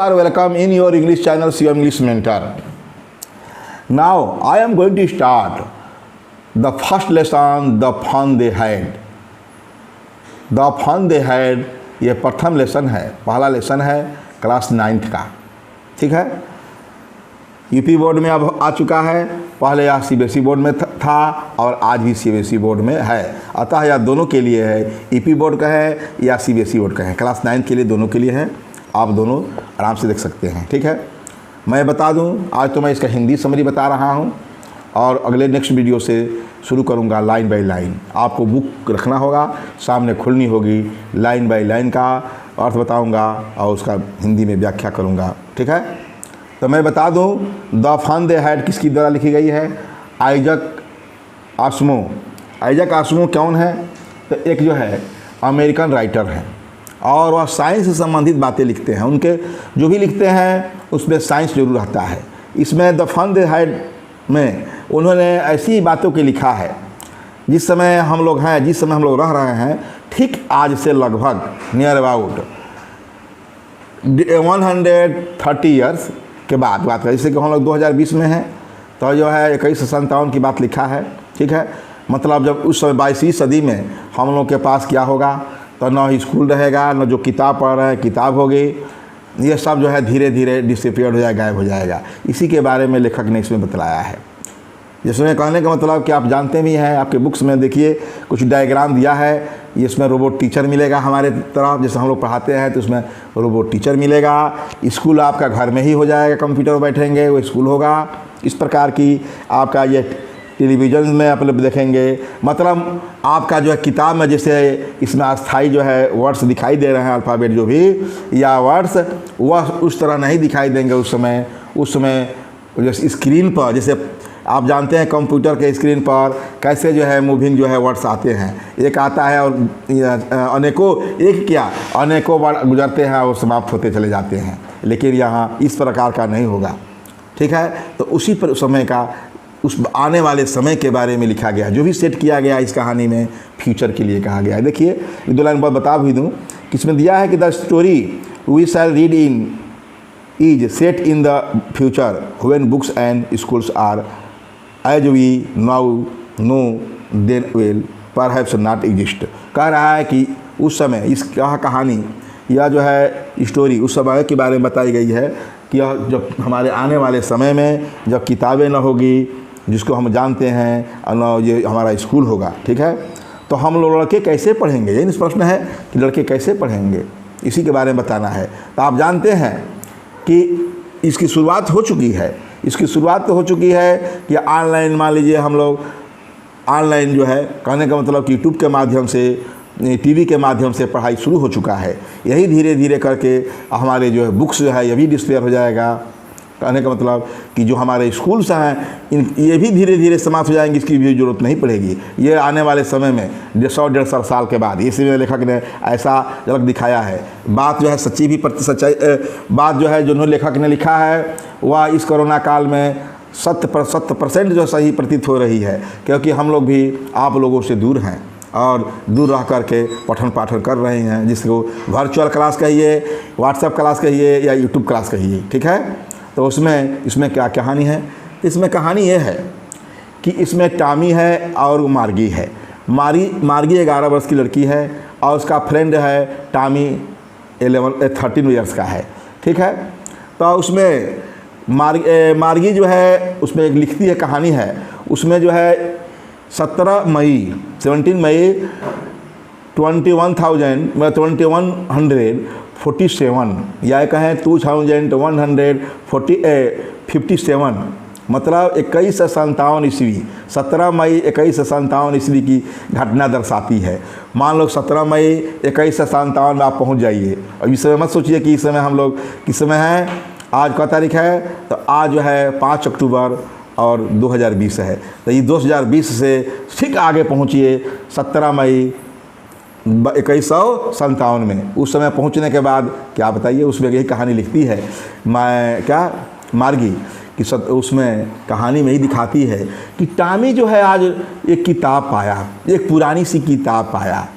are welcome in your English channel CM English Mentor. Now I am going to start the first lesson, the fun they had. The fun they had ये प्रथम lesson है, पहला lesson है class 9th का, ठीक है। UP board में अब आ चुका है, पहले यह सीबीएसई बोर्ड में था और आज भी सीबीएसई बोर्ड में है, अतः यह दोनों के लिए है, यूपी बोर्ड का है या सीबीएसई बोर्ड का है, क्लास 9 के लिए दोनों के लिए है। आप दोनों आराम से देख सकते हैं, ठीक है। मैं बता दूं, आज तो मैं इसका हिंदी समरी बता रहा हूं और अगले नेक्स्ट वीडियो से शुरू करूंगा लाइन बाय लाइन। आपको बुक रखना होगा, सामने खुलनी होगी, लाइन बाय लाइन का अर्थ बताऊंगा और उसका हिंदी में व्याख्या करूंगा, ठीक है। तो मैं बता दूं, द फन दे हैड किसकी द्वारा लिखी गई है? आइजक आसिमो। आइजक आसिमो कौन है? तो एक जो है अमेरिकन राइटर हैं और वह साइंस से संबंधित बातें लिखते हैं। उनके जो भी लिखते हैं उसमें साइंस जरूर रहता है। इसमें द फन दे हैड में उन्होंने ऐसी बातों के लिखा है जिस समय हम लोग हैं, जिस समय हम लोग रह रहे हैं, ठीक आज से लगभग नियर अबाउट 130 ईयर्स के बाद बात करें। जैसे कि हम लोग 2020 में हैं तो जो है 2157 की बात लिखा है, ठीक है। मतलब जब उस समय 22वीं सदी में हम लोग के पास क्या होगा, तो न स्कूल रहेगा, न जो किताब पढ़ रहे हैं किताब होगी, ये सब जो है धीरे धीरे डिसअपीयर हो जाएगा, गायब हो जाएगा। इसी के बारे में लेखक ने इसमें बतलाया है। जिसमें कहने का मतलब कि आप जानते भी हैं, आपके बुक्स में देखिए कुछ डायग्राम दिया है, इसमें रोबोट टीचर मिलेगा हमारे तरफ, जैसे हम लोग पढ़ाते हैं तो उसमें रोबोट टीचर मिलेगा। स्कूल आपका घर में ही हो जाएगा, कंप्यूटर पर बैठेंगे वो स्कूल होगा। इस प्रकार की आपका ये टेलीविज़न में आप लोग देखेंगे, मतलब आपका जो है किताब में जैसे इसमें अस्थाई जो है वर्ड्स दिखाई दे रहे हैं, अल्फ़ाबेट जो भी या वर्ड्स, वह उस तरह नहीं दिखाई देंगे उस समय जैसे स्क्रीन पर, जैसे आप जानते हैं कंप्यूटर के स्क्रीन पर कैसे जो है मूविंग जो है वर्ड्स आते हैं, एक आता है और अनेकों वर्ड गुजरते हैं और समाप्त होते चले जाते हैं, लेकिन यहाँ इस प्रकार का नहीं होगा, ठीक है। तो उसी पर समय का उस आने वाले समय के बारे में लिखा गया है, जो भी सेट किया गया इस कहानी में फ्यूचर के लिए कहा गया है। देखिए दो लाइन पर बता भी दूँ कि इसमें दिया है कि the story we shall read in is set in the future when books and schools are as we now know them will perhaps not exist. कह रहा है कि उस समय इस कहानी या जो है स्टोरी उस समय के बारे में बताई गई है कि जब हमारे आने वाले समय में जब किताबें न होगी, जिसको हम जानते हैं, और ये हमारा स्कूल होगा, ठीक है, तो हम लोग लड़के कैसे पढ़ेंगे? यही प्रश्न है कि लड़के कैसे पढ़ेंगे, इसी के बारे में बताना है। तो आप जानते हैं कि इसकी शुरुआत हो चुकी है, इसकी शुरुआत तो हो चुकी है कि ऑनलाइन, मान लीजिए हम लोग ऑनलाइन जो है, कहने का मतलब कि यूट्यूब के माध्यम से, टीवी के माध्यम से पढ़ाई शुरू हो चुका है। यही धीरे धीरे करके हमारे जो है बुक्स जो है ये भी डिस्पेयर हो जाएगा। कहने का मतलब कि जो हमारे स्कूल्स हैं ये भी धीरे धीरे समाप्त हो जाएंगे, इसकी भी जरूरत नहीं पड़ेगी। ये आने वाले समय में 100-150 साल के बाद, इसी में लेखक ने ऐसा झलक दिखाया है। बात जो है सच्ची भी सच्चाई बात जो है जो लेखक ने लिखा है वह इस कोरोना काल में 100% जो सही प्रतीत हो रही है, क्योंकि हम लोग भी आप लोगों से दूर हैं और दूर रह करके पठन पाठन कर रहे हैं, जिसको वर्चुअल क्लास कहिए, व्हाट्सएप क्लास कहिए या यूट्यूब क्लास कहिए, ठीक है। तो इसमें क्या कहानी है? इसमें कहानी ये है कि इसमें टॉमी है और मार्गी है। मार्गी 11 वर्ष की लड़की है और उसका फ्रेंड है टॉमी 13 ईयर्स का है, ठीक है। तो उसमें मार्गी जो है उसमें एक लिखती है कहानी है, उसमें जो है 17 मई 2147 या कहें 2157, मतलब 2157 ईस्वी, 17 मई 2157 ईस्वी की घटना दर्शाती है। मान लो 17 मई 2157 में आप पहुंच जाइए। अब इस समय मत सोचिए कि इस समय हम लोग किस समय हैं, आज का तारीख है, तो आज जो है 5 अक्टूबर और 2020 है। तो ये 2020 से ठीक आगे पहुंचिए 17 मई 2157 में। उस समय पहुंचने के बाद क्या बताइए, उसमें यही कहानी लिखती है मार्गी कि उसमें कहानी में ही दिखाती है कि टॉमी जो है आज एक किताब पाया, एक पुरानी सी किताब पाया।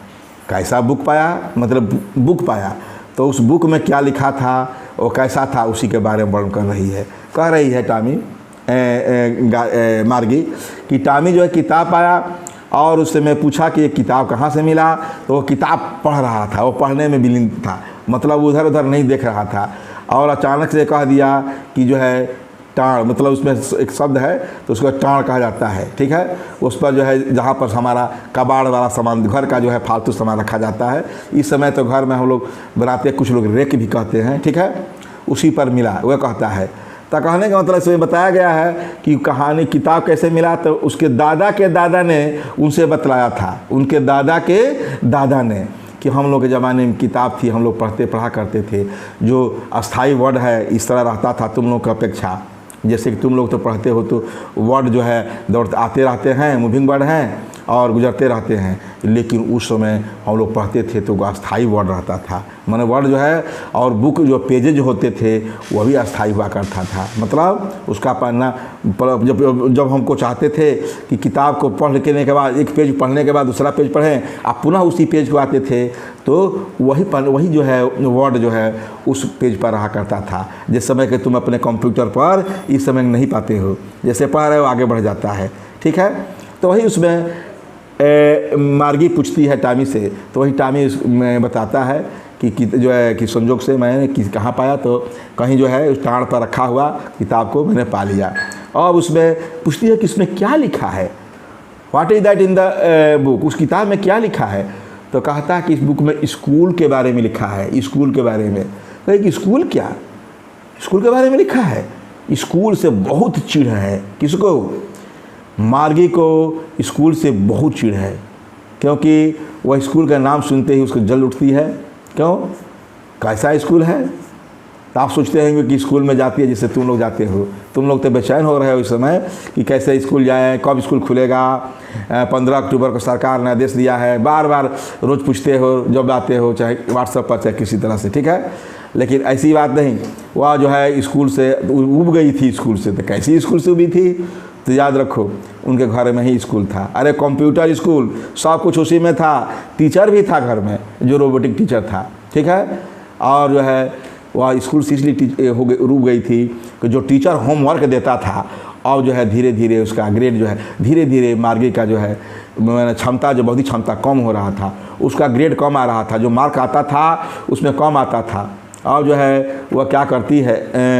कैसा बुक पाया? मतलब बुक पाया। तो उस बुक में क्या लिखा था वो कैसा था उसी के बारे में वर्णन कर रही है। कह रही है टामी मार्गी कि टामी जो है किताब पाया और उससे मैं पूछा कि ये किताब कहाँ से मिला, तो वो किताब पढ़ रहा था, वो पढ़ने में विलीन था, मतलब उधर उधर नहीं देख रहा था। और अचानक से कह दिया कि जो है टाण, मतलब उसमें एक शब्द है तो उसको टाण कहा जाता है, ठीक है। उस पर जो है जहाँ पर हमारा कबाड़ वाला सामान, घर का जो है फालतू सामान रखा जाता है, इस समय तो घर में हम लोग बनाते हैं, कुछ लोग रेक भी कहते हैं, ठीक है, उसी पर मिला वह कहता है। तो कहने का मतलब इसमें बताया गया है कि कहानी किताब कैसे मिला, तो उसके दादा के दादा ने उनसे बतलाया था, उनके दादा के दादा ने, कि हम लोग के ज़माने में किताब थी, हम लोग पढ़ा करते थे, जो अस्थाई वर्ड है इस तरह रहता था तुम लोग की अपेक्षा। जैसे कि तुम लोग तो पढ़ते हो तो वर्ड जो है दौड़ते आते रहते हैं, मूविंग वर्ड हैं और गुजरते रहते हैं, लेकिन उस समय हम लोग पढ़ते थे तो अस्थाई वर्ड रहता था, माने वर्ड जो है और बुक जो पेजेज होते थे वह भी अस्थाई हुआ करता था। मतलब उसका पढ़ना, जब हमको चाहते थे कि किताब को पढ़ लेने के बाद, एक पेज पढ़ने के बाद दूसरा पेज पढ़ें, आप पुनः उसी पेज को आते थे, तो वही जो है वर्ड जो है उस पेज पर रहा करता था। जिस समय कि तुम अपने कंप्यूटर पर इस समय नहीं पाते हो, जैसे पढ़ रहे हो आगे बढ़ जाता है, ठीक है। तो वही उसमें मार्गी पूछती है टामी से, तो वही टामी में बताता है कि जो है कि संजोग से मैंने कहाँ पाया, तो कहीं जो है उस टाण पर रखा हुआ किताब को मैंने पा लिया। और उसमें पूछती है कि इसमें क्या लिखा है, what is that in the book, उस किताब में क्या लिखा है। तो कहता है कि इस बुक में स्कूल के बारे में लिखा है, स्कूल के बारे में। तो कि स्कूल क्या, स्कूल के बारे में लिखा है। स्कूल से बहुत चिढ़ है, किसको, मार्गी को स्कूल से बहुत चिढ़ है, क्योंकि वह स्कूल का नाम सुनते ही उसको जल उठती है। क्यों, कैसा स्कूल है। तो आप सोचते होंगे कि स्कूल में जाती है जैसे तुम लोग जाते हो, तुम लोग तो बेचैन हो रहे हो इस समय कि कैसे स्कूल जाएं, कब स्कूल खुलेगा। 15 अक्टूबर को सरकार ने आदेश दिया है, बार बार रोज़ पूछते हो जब आते हो, चाहे व्हाट्सएप पर चाहे किसी तरह से, ठीक है। लेकिन ऐसी बात नहीं, वह जो है स्कूल से उब गई थी, स्कूल से। तो कैसी स्कूल से उबी थी, तो याद रखो उनके घर में ही स्कूल था। अरे कंप्यूटर स्कूल, सब कुछ उसी में था, टीचर भी था घर में जो रोबोटिक टीचर था, ठीक है। और जो है वह स्कूल से इसलिए रुक गई थी कि जो टीचर होमवर्क देता था, और जो है धीरे धीरे उसका ग्रेड जो है धीरे धीरे मार्गी का जो है क्षमता, जो बौद्धिक क्षमता कम हो रहा था, उसका ग्रेड कम आ रहा था, जो मार्क आता था उसमें कम आता था। और जो है वह क्या करती है,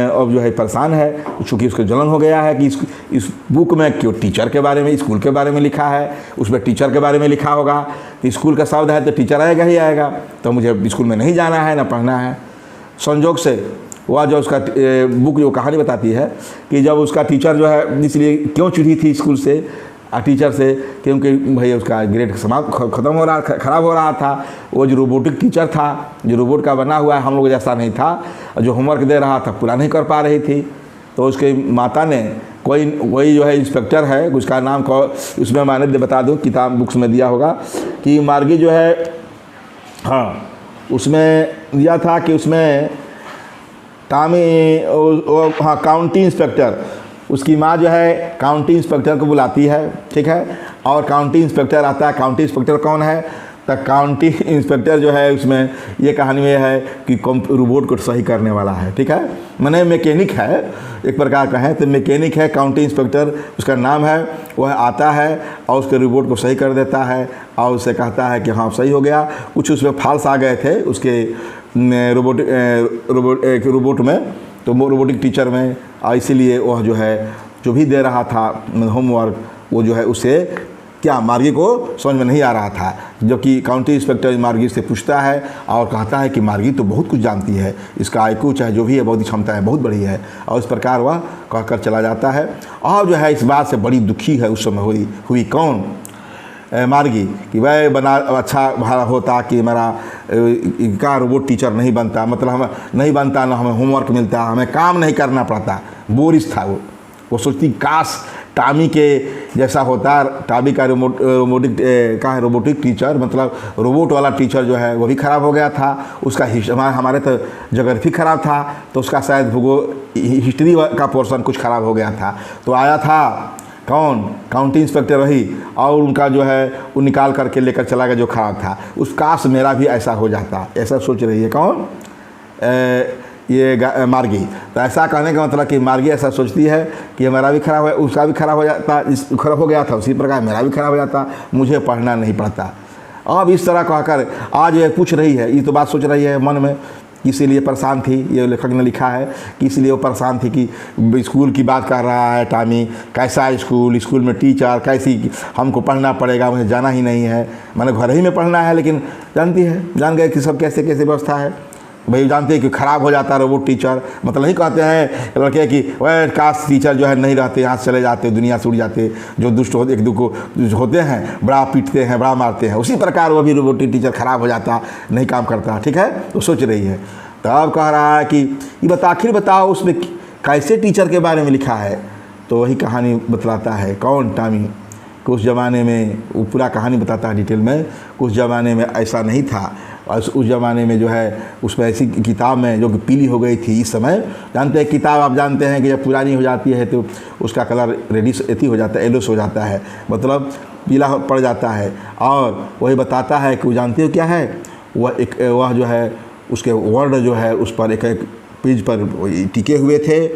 अब जो है परेशान है, चूँकि उसको जलन हो गया है कि इस बुक में क्यों टीचर के बारे में, स्कूल के बारे में लिखा है, उसमें टीचर के बारे में लिखा होगा, तो स्कूल का शब्द है तो टीचर आएगा ही आएगा, तो मुझे स्कूल में नहीं जाना है, ना पढ़ना है। संजोग से वह जो उसका बुक जो कहानी बताती है कि जब उसका टीचर जो है, इसलिए क्यों चिढ़ी थी स्कूल से, टीचर से, क्योंकि भैया उसका ग्रेड ख़त्म हो रहा, ख़राब हो रहा था। वो जो रोबोटिक टीचर था, जो रोबोट का बना हुआ है, हम लोग जैसा नहीं था, जो होमवर्क दे रहा था पूरा नहीं कर पा रही थी। तो उसके माता ने वही जो है इंस्पेक्टर है, उसका नाम उसमें मैंने बता दूं, किताब बुक्स में दिया होगा कि मार्गी जो है, हाँ उसमें दिया था कि उसमें टामी, हाँ काउंटी इंस्पेक्टर, उसकी माँ जो है काउंटी इंस्पेक्टर को बुलाती है, ठीक है। और काउंटी इंस्पेक्टर आता है। काउंटी इंस्पेक्टर कौन है, तो काउंटी इंस्पेक्टर जो है उसमें ये कहानी में है कि रोबोट को सही करने वाला है, ठीक है, मैंने मैकेनिक है एक प्रकार का है, तो मैकेनिक है काउंटी इंस्पेक्टर उसका नाम है। वह आता है और उसके रोबोट को सही कर देता है और उससे कहता है कि हाँ सही हो गया। कुछ उसमें फॉल्स आ गए थे उसके रोबोट में, तो रोबोटिक टीचर में, इसीलिए वह जो है जो भी दे रहा था होमवर्क, वो जो है उसे क्या मार्गी को समझ में नहीं आ रहा था। जबकि काउंटी इंस्पेक्टर मार्गी से पूछता है और कहता है कि मार्गी तो बहुत कुछ जानती है, इसका आईक्यू चाहे जो भी है, बौद्धिक क्षमता है बहुत बड़ी है, और इस प्रकार वह कहकर चला जाता है। और जो है इस बात से बड़ी दुखी है उस समय हुई कौन, मार्गी, कि वह बना अच्छा भला होता कि मेरा का रोबोट टीचर नहीं बनता, मतलब हमें नहीं बनता, ना हमें होमवर्क मिलता, हमें काम नहीं करना पड़ता, बोरिस था वो सोचती काश टामी के जैसा होता। टामी का रोबोटिक टीचर, मतलब रोबोट वाला टीचर जो है वो भी ख़राब हो गया था, उसका हमारे तो ज्योग्राफी ख़राब था, तो उसका शायद हिस्ट्री का पोर्शन कुछ ख़राब हो गया था। तो आया था कौन, काउंटी इंस्पेक्टर वही, और उनका जो है वो निकाल करके लेकर चला गया जो ख़राब था। उस काश मेरा भी ऐसा हो जाता, ऐसा सोच रही है कौन, ये मार्गी। तो ऐसा कहने का मतलब कि मार्गी ऐसा सोचती है कि हमारा भी खराब है, उसका भी खराब हो जाता, खराब हो गया था उसी प्रकार मेरा भी खराब हो जाता, मुझे पढ़ना नहीं पड़ता। अब इस तरह कहकर आज ये पूछ रही है, ये तो बात सोच रही है मन में, इसीलिए परेशान थी। ये लेखक ने लिखा है कि इसलिए वो परेशान थी कि स्कूल की बात कर रहा है टॉमी, कैसा स्कूल, स्कूल में टीचर कैसी, हमको पढ़ना पड़ेगा, मुझे जाना ही नहीं है, मैंने घर ही में पढ़ना है। लेकिन जानती है, जान गए कि सब कैसे कैसे व्यवस्था है भाई, जानते हैं कि ख़राब हो जाता है रोबोट टीचर। मतलब नहीं कहते हैं लड़के कि वह काश टीचर जो है नहीं रहते, यहाँ से चले जाते, दुनिया से उड़ जाते, जो दुष्ट होते एक दूसरे को होते हैं, बड़ा पीटते हैं, बड़ा मारते हैं, उसी प्रकार वो भी रोबोटिक टीचर ख़राब हो जाता, नहीं काम करता। ठीक है, तो सोच रही है। तो अब कह रहा है कि ये आखिर बताओ उसमें कैसे टीचर के बारे में लिखा है। तो वही कहानी बतलाता है कौन, टॉमी। उस ज़माने में वो पूरा कहानी बताता है डिटेल में। उस ज़माने में ऐसा नहीं था, और उस ज़माने में जो है उसमें ऐसी किताब में जो कि पीली हो गई थी। इस समय जानते हैं किताब, आप जानते हैं कि जब पुरानी हो जाती है तो उसका कलर रेडिश एथी हो जाता है, येलोस हो जाता है, मतलब पीला पड़ जाता है। और वही बताता है कि वो जानते हो क्या है, वह जो है उसके वर्ड जो है उस पर एक एक पेज पर टिके हुए थे,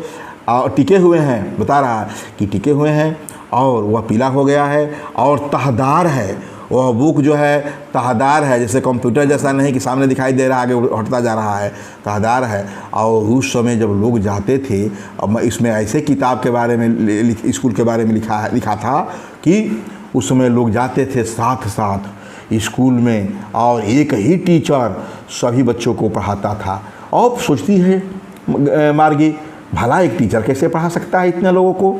और टिके हुए हैं, बता रहा है कि टिके हुए हैं, और वह पीला हो गया है और तहदार है। वह बुक जो है तहदार है, जैसे कंप्यूटर जैसा नहीं कि सामने दिखाई दे रहा है, आगे हटता जा रहा है, तहदार है। और उस समय जब लोग जाते थे, अब इसमें ऐसे किताब के बारे में, स्कूल के बारे में लिखा था कि उस समय लोग जाते थे साथ साथ स्कूल में, और एक ही टीचर सभी बच्चों को पढ़ाता था। और सोचती है मार्गी, भला एक टीचर कैसे पढ़ा सकता है इतने लोगों को।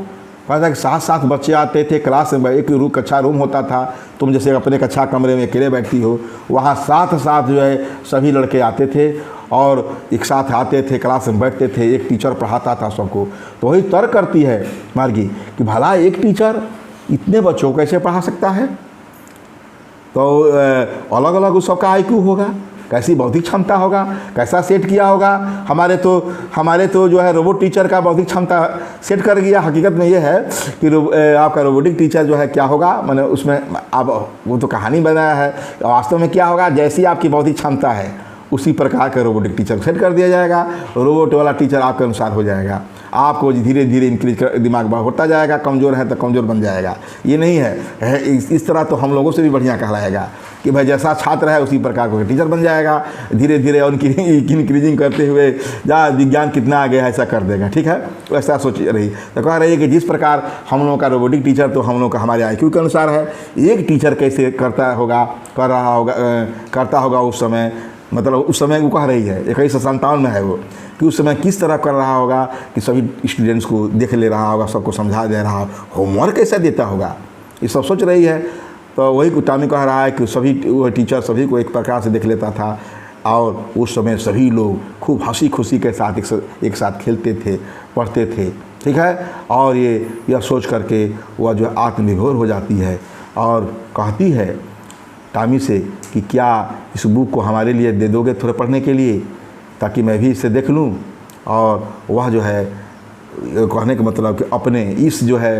पता है कि साथ साथ बच्चे आते थे क्लास में, एक कक्षा रूम होता था, तुम जैसे अपने कक्षा कमरे में अकेले बैठती हो, वहाँ साथ साथ जो है सभी लड़के आते थे और एक साथ आते थे, क्लास में बैठते थे, एक टीचर पढ़ाता था सबको। तो वही तर्क करती है मार्गी कि भला एक टीचर इतने बच्चों को कैसे पढ़ा सकता है। तो अलग अलग उस सबका IQ होगा, कैसी बौद्धिक क्षमता होगा, कैसा सेट किया होगा। हमारे तो जो है रोबोट टीचर का बौद्धिक क्षमता सेट कर गया। हकीकत में ये है कि आपका रोबोटिक टीचर जो है क्या होगा, मैंने उसमें आप वो तो कहानी बनाया है, वास्तव में क्या होगा, जैसी आपकी बौद्धिक क्षमता है उसी प्रकार का रोबोटिक टीचर सेट कर दिया जाएगा। रोबोट वाला टीचर आपके अनुसार हो जाएगा, आपको धीरे धीरे इंक्रीज कर दिमाग होता जाएगा, कमज़ोर है तो कमज़ोर बन जाएगा। ये नहीं है इस तरह तो हम लोगों से भी बढ़िया कहलाएगा कि भाई जैसा छात्र है उसी प्रकार का टीचर बन जाएगा। धीरे धीरे उनकी इंक्रीजिंग करते हुए जहाँ विज्ञान कितना आगे है ऐसा कर देगा। ठीक है, वैसा सोच रही। तो कह रही है कि जिस प्रकार हम लोगों का रोबोटिक टीचर तो हम लोग का हमारे IQ के अनुसार है, एक टीचर कैसे करता होगा उस समय, मतलब उस समय वो कह रही है 1957 में है वो, कि उस समय किस तरह कर रहा होगा कि सभी स्टूडेंट्स को देख ले रहा होगा, सबको समझा दे रहा होगा, होमवर्क कैसे देता होगा, ये सब सोच रही है। तो वही टॉमी कह रहा है कि सभी वो टीचर सभी को एक प्रकार से देख लेता था, और उस समय सभी लोग खूब हंसी खुशी के साथ एक साथ खेलते थे, पढ़ते थे। ठीक है, और यह सोच करके वह जो आत्मविभोर हो जाती है और कहती है टॉमी से कि क्या इस बुक को हमारे लिए दे दोगे थोड़ा पढ़ने के लिए, ताकि मैं भी इसे देख लूँ। और वह जो है कहने का मतलब कि अपने इस जो है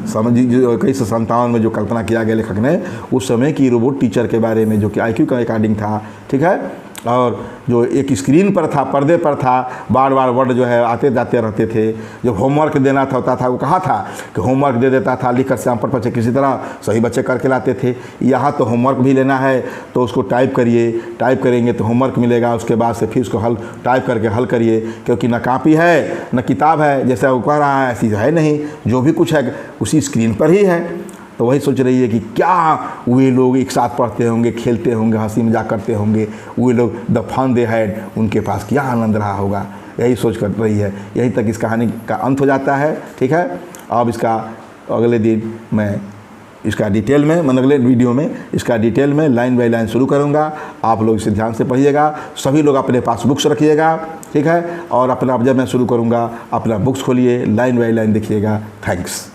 समझ जो 1957 में जो कल्पना किया गया लेखक ने, उस समय की रोबोट टीचर के बारे में जो कि IQ का अकॉर्डिंग था। ठीक है, और जो एक स्क्रीन पर था, पर्दे पर था, बार बार वर्ड जो है आते जाते रहते थे। जब होमवर्क देना होता था वो कहा था कि होमवर्क दे देता था, लिख कर श्याम पर बच्चे किसी तरह सही बच्चे करके लाते थे। यहाँ तो होमवर्क भी लेना है तो उसको टाइप करिए, टाइप करेंगे तो होमवर्क मिलेगा, उसके बाद से फिर उसको टाइप करके हल करिए, क्योंकि न कापी है न किताब है, जैसा वो कह रहा है ऐसी है नहीं, जो भी कुछ है उसी स्क्रीन पर ही है। तो वही सोच रही है कि क्या वे लोग एक साथ पढ़ते होंगे, खेलते होंगे, हंसी मजाक करते होंगे, वे लोग द फन दे हैड, उनके पास क्या आनंद रहा होगा, यही सोच कर रही है। यहीं तक इस कहानी का अंत हो जाता है। ठीक है, अब इसका अगले दिन मैं इसका डिटेल में, मतलब अगले वीडियो में इसका डिटेल में लाइन बाय लाइन शुरू करूँगा। आप लोग इसे ध्यान से पढ़िएगा, सभी लोग अपने पास बुक्स रखिएगा। ठीक है, और अपना जब मैं शुरू करूँगा अपना बुक्स खोलिए, लाइन बाय लाइन देखिएगा। थैंक्स।